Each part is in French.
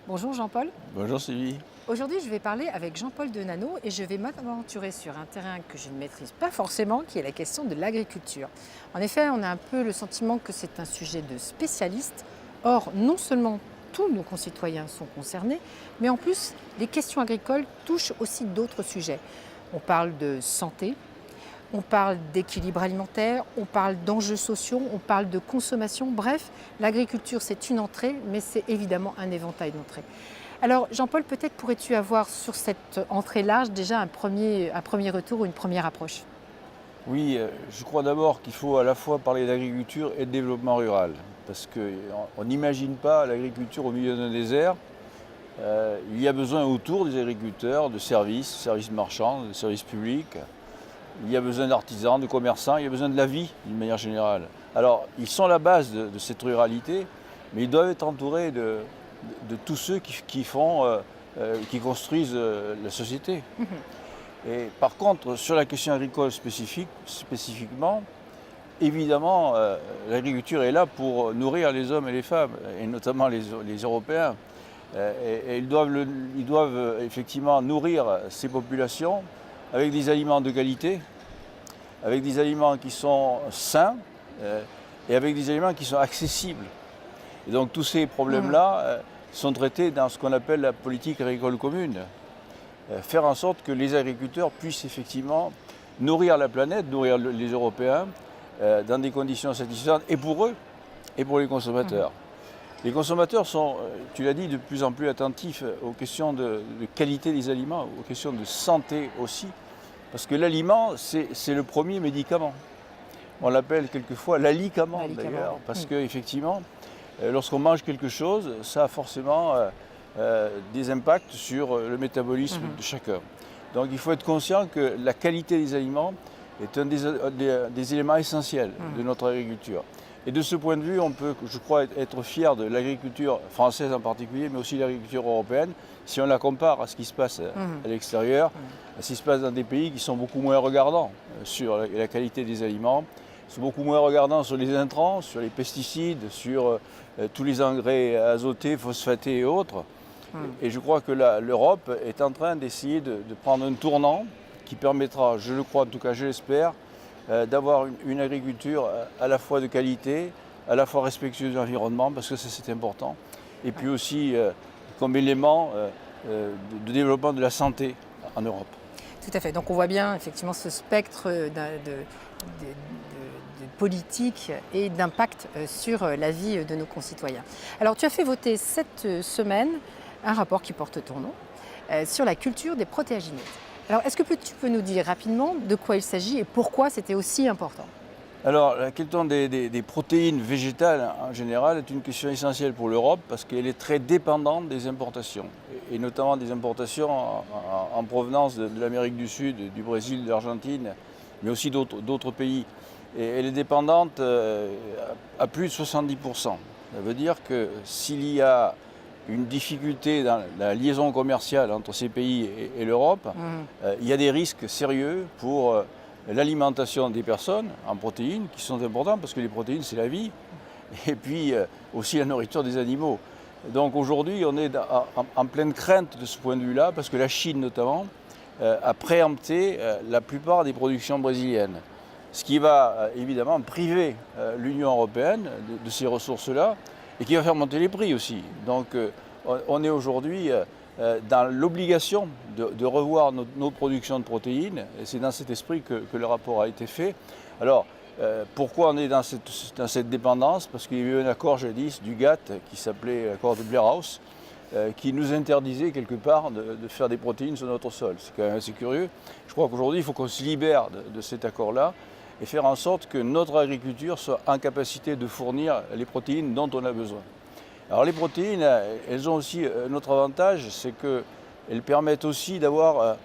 Bonjour Jean-Paul. Bonjour Sylvie. Aujourd'hui, je vais parler avec Jean-Paul Denano et je vais m'aventurer sur un terrain que je ne maîtrise pas forcément, qui est la question de l'agriculture. En effet, on a un peu le sentiment que c'est un sujet de spécialiste. Or, non seulement tous nos concitoyens sont concernés, mais en plus, les questions agricoles touchent aussi d'autres sujets. On parle de santé, on parle d'équilibre alimentaire, on parle d'enjeux sociaux, on parle de consommation. Bref, l'agriculture, c'est une entrée, mais c'est évidemment un éventail d'entrées. Alors, Jean-Paul, peut-être pourrais-tu avoir sur cette entrée large déjà un premier retour ou une première approche? Oui, je crois d'abord qu'il faut à la fois parler d'agriculture et de développement rural. Parce qu'on n'imagine pas l'agriculture au milieu d'un désert. Il y a besoin autour des agriculteurs de services marchands, de services publics. Il y a besoin d'artisans, de commerçants, il y a besoin de la vie d'une manière générale. Alors, ils sont la base de cette ruralité, mais ils doivent être entourés de tous ceux qui construisent la société. Et par contre, sur la question agricole spécifiquement, évidemment, l'agriculture est là pour nourrir les hommes et les femmes, et notamment les Européens. Et ils doivent effectivement nourrir ces populations avec des aliments de qualité, avec des aliments qui sont sains et avec des aliments qui sont accessibles. Et donc tous ces problèmes-là sont traités dans ce qu'on appelle la politique agricole commune. Faire en sorte que les agriculteurs puissent effectivement nourrir la planète, nourrir les Européens dans des conditions satisfaisantes et pour eux et pour les consommateurs. Les consommateurs sont, tu l'as dit, de plus en plus attentifs aux questions de qualité des aliments, aux questions de santé aussi, parce que l'aliment, c'est le premier médicament. On l'appelle quelquefois l'alicament d'ailleurs, parce qu'effectivement, lorsqu'on mange quelque chose, ça a forcément des impacts sur le métabolisme de chacun. Donc il faut être conscient que la qualité des aliments est un des éléments essentiels de notre agriculture. Et de ce point de vue, on peut, je crois, être fier de l'agriculture française en particulier, mais aussi de l'agriculture européenne, si on la compare à ce qui se passe à l'extérieur, à ce qui se passe dans des pays qui sont beaucoup moins regardants sur la qualité des aliments, sont beaucoup moins regardants sur les intrants, sur les pesticides, sur tous les engrais azotés, phosphatés et autres. Et je crois que l'Europe est en train d'essayer de prendre un tournant qui permettra, je le crois, en tout cas je l'espère, d'avoir une agriculture à la fois de qualité, à la fois respectueuse de l'environnement, parce que ça c'est important, et puis aussi comme élément de développement de la santé en Europe. Tout à fait. Donc on voit bien effectivement ce spectre politique et d'impact sur la vie de nos concitoyens. Alors tu as fait voter cette semaine un rapport qui porte ton nom sur la culture des protéagineux. Alors est-ce que tu peux nous dire rapidement de quoi il s'agit et pourquoi c'était aussi important? Alors, la question des protéines végétales en général est une question essentielle pour l'Europe parce qu'elle est très dépendante des importations, et notamment des importations en provenance de l'Amérique du Sud, du Brésil, de l'Argentine, mais aussi d'autres pays. Et elle est dépendante à plus de 70%. Ça veut dire que s'il y a une difficulté dans la liaison commerciale entre ces pays et l'Europe, il y a des risques sérieux pour l'alimentation des personnes en protéines qui sont importantes parce que les protéines c'est la vie et puis aussi la nourriture des animaux. Donc aujourd'hui on est en pleine crainte de ce point de vue-là parce que la Chine notamment a préempté la plupart des productions brésiliennes. Ce qui va évidemment priver l'Union européenne de ces ressources-là et qui va faire monter les prix aussi. Donc on est aujourd'hui dans l'obligation de revoir nos productions de protéines, et c'est dans cet esprit que le rapport a été fait. Alors, pourquoi on est dans cette dépendance? Parce qu'il y a eu un accord jadis du GATT qui s'appelait l'accord de Blair House, qui nous interdisait quelque part de faire des protéines sur notre sol. C'est quand même assez curieux. Je crois qu'aujourd'hui, il faut qu'on se libère de cet accord-là et faire en sorte que notre agriculture soit en capacité de fournir les protéines dont on a besoin. Alors les protéines, elles ont aussi un autre avantage, c'est qu'elles permettent aussi d'avoir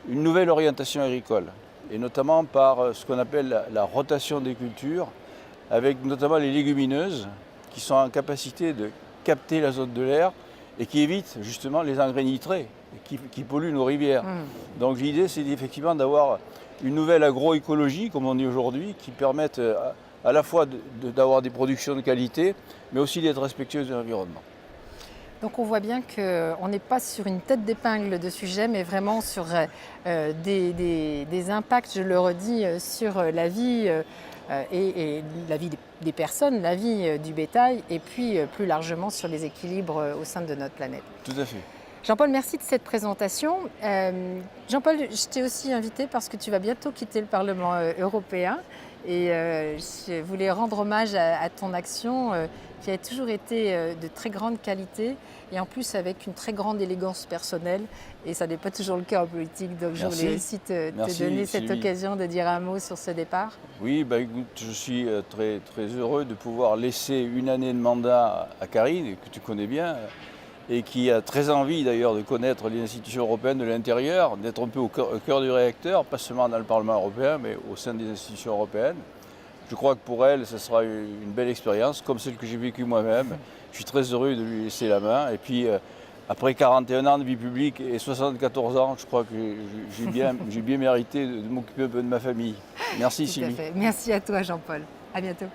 une nouvelle orientation agricole, et notamment par ce qu'on appelle la rotation des cultures, avec notamment les légumineuses, qui sont en capacité de capter l'azote de l'air et qui évitent justement les engrais nitrés qui polluent nos rivières. Donc l'idée, c'est effectivement d'avoir une nouvelle agroécologie, comme on dit aujourd'hui, qui permette à la fois d'avoir des productions de qualité, mais aussi d'être respectueuse de l'environnement. Donc on voit bien qu'on n'est pas sur une tête d'épingle de sujet, mais vraiment sur des impacts, je le redis, sur la vie et la vie des personnes, la vie du bétail, et puis plus largement sur les équilibres au sein de notre planète. Tout à fait. Jean-Paul, merci de cette présentation. Jean-Paul, je t'ai aussi invité parce que tu vas bientôt quitter le Parlement européen et je voulais rendre hommage à ton action qui a toujours été de très grande qualité et en plus avec une très grande élégance personnelle et ça n'est pas toujours le cas en politique, donc je voulais aussi te donner cette occasion de dire un mot sur ce départ. Oui, écoute, je suis très, très heureux de pouvoir laisser une année de mandat à Karine, que tu connais bien, et qui a très envie d'ailleurs de connaître les institutions européennes de l'intérieur, d'être un peu au cœur du réacteur, pas seulement dans le Parlement européen, mais au sein des institutions européennes. Je crois que pour elle, ce sera une belle expérience, comme celle que j'ai vécue moi-même. Je suis très heureux de lui laisser la main. Et puis, après 41 ans de vie publique et 74 ans, je crois que j'ai bien mérité de m'occuper un peu de ma famille. Merci Sylvie. Tout à fait. Merci à toi Jean-Paul. À bientôt.